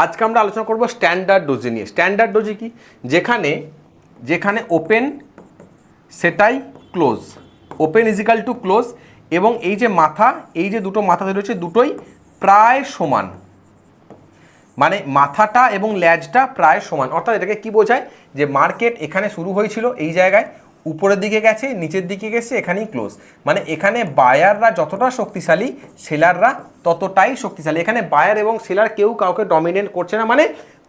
আজকে আমরা আলোচনা করব স্ট্যান্ডার্ড ডোজি নিয়ে। স্ট্যান্ডার্ড ডোজি কি? যেখানে যেখানে ওপেন সেটাই close, open equal to close, এবং এই যে মাথা, এই যে দুটো মাথা রয়েছে দুটোই প্রায় সমান, মানে মাথাটা এবং ল্যাজটা প্রায় সমান। অর্থাৎ এটাকে কি বোঝায়? যে মার্কেট এখানে শুরু হয়েছিল এই জায়গায়, উপরের দিকে গেছে, নিচের দিকে গেছে, এখানেই ক্লোজ। মানে এখানে বায়াররা যতটা শক্তিশালী, সেলাররা ততটাই শক্তিশালী। এখানে বায়ার এবং সেলার কেউ কাউকে ডমিনেট করছে না, মানে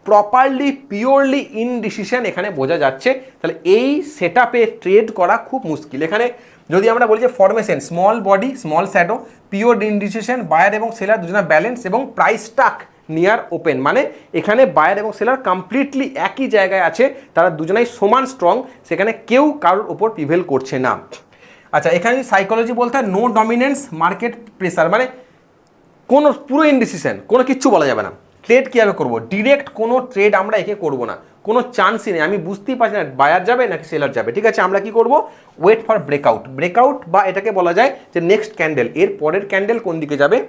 প্রপারলি পিওরলি ইনডিসিশন এখানে বোঝা যাচ্ছে। তাহলে এই সেট আপে ট্রেড করা খুব মুশকিল। এখানে যদি আমরা বলি যে formation small body small shadow, pure indecision, buyer এবং সেলার দুজনা ব্যালেন্স এবং প্রাইস টাক নিয়ার ওপেন, মানে এখানে বায়ার এবং সেলার কমপ্লিটলি একই জায়গায় আছে, তারা দুজনাই সমান স্ট্রং, সেখানে কেউ কারোর ওপর প্রিভেল করছে না। আচ্ছা, এখানে সাইকোলজি বলতে হয় নো ডমিনেন্স মার্কেট প্রেসার, মানে কোনো পুরো ইনডিসিশন, কোনো কিচ্ছু বলা যাবে না। ট্রেড কীভাবে করবো? ডিরেক্ট কোনো ট্রেড আমরা একে করবো না, কোনো চান্সই নেই। আমি বুঝতেই পারছি না বায়ার যাবে নাকি সেলার যাবে। ঠিক আছে, আমরা কি করব? Wait for breakout. ব্রেকআউট বা এটাকে বলা যায় যে নেক্সট ক্যান্ডেল, এর পরের ক্যান্ডেল কোন দিকে যাবে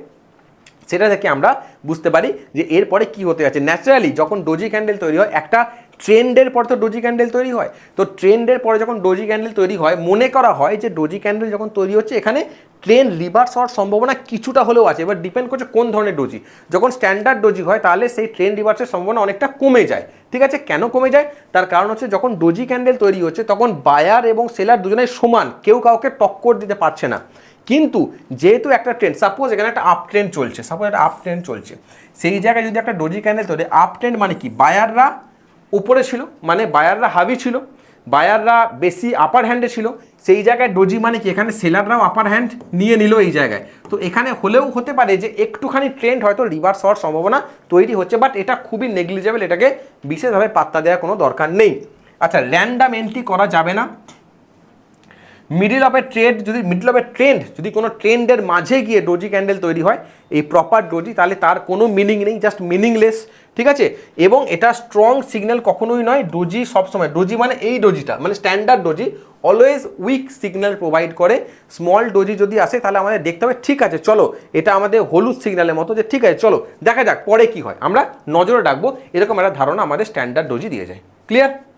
সেটা থেকে আমরা বুঝতে পারি যে এরপরে কি হতে যাচ্ছে। ন্যাচারালি যখন ডোজি ক্যান্ডেল তৈরি হয়, একটা ট্রেন্ডের পর তো ডোজি ক্যান্ডেল তৈরি হয়, তো ট্রেন্ডের পরে যখন ডোজি ক্যান্ডেল তৈরি হয়, মনে করা হয় যে ডোজি ক্যান্ডেল যখন তৈরি হচ্ছে এখানে ট্রেন্ড রিভার্স হওয়ার সম্ভাবনা কিছুটা হলেও আছে। এবার ডিপেন্ড করছে কোন ধরনের ডোজি। যখন স্ট্যান্ডার্ড ডোজি হয় তাহলে সেই ট্রেন্ড রিভার্সের সম্ভাবনা অনেকটা কমে যায়। ঠিক আছে, কেন কমে যায়? তার কারণ হচ্ছে যখন ডোজি ক্যান্ডেল তৈরি হচ্ছে তখন বায়ার এবং সেলার দুজনেই সমান, কেউ কাউকে টক্কর দিতে পারছে না। কিন্তু যেহেতু একটা ট্রেন্ড, সাপোজ এখানে একটা আপ ট্রেন্ড চলছে, সেই জায়গায় যদি একটা ডোজি ক্যান্ডেল তৈরি, আপ ট্রেন্ড মানে কি? বায়াররা উপরে ছিল, মানে বায়াররা হাভি ছিল, বায়াররা বেশি আপার হ্যান্ডে ছিল। সেই জায়গায় ডোজি মানে কি? এখানে সেলাররাও আপার হ্যান্ড নিয়ে নিল এই জায়গায়। তো এখানে হলেও হতে পারে যে একটুখানি ট্রেন্ড হয়তো রিভার্স হওয়ার সম্ভাবনা তৈরি হচ্ছে, বাট এটা খুবই নেগলিজেবল, এটাকে বিশেষভাবে পাত্তা দেওয়ার কোনো দরকার নেই। আচ্ছা, র্যান্ডাম এন্ট্রি করা যাবে না। মিডল অফ এ ট্রেন্ড যদি কোনো ট্রেন্ডের মাঝে গিয়ে ডোজি ক্যান্ডেল তৈরি হয়, এই প্রপার ডোজি, তাহলে তার কোনো মিনিং নেই, জাস্ট মিনিংলেস। ঠিক আছে, এবং এটা স্ট্রং সিগন্যাল কখনোই নয়। ডোজি সবসময়, ডোজি মানে এই ডোজিটা, মানে standard doji always weak signal provide করে। স্মল ডোজি যদি আসে তাহলে আমাদের দেখতে হবে ঠিক আছে চলো, এটা আমাদের হলুদ সিগন্যালের মতো, যে ঠিক আছে চলো দেখা যাক পরে কি হয়, আমরা নজরে রাখবো, এরকম একটা ধারণা আমাদের স্ট্যান্ডার্ড ডোজি দিয়ে যায়। ক্লিয়ার?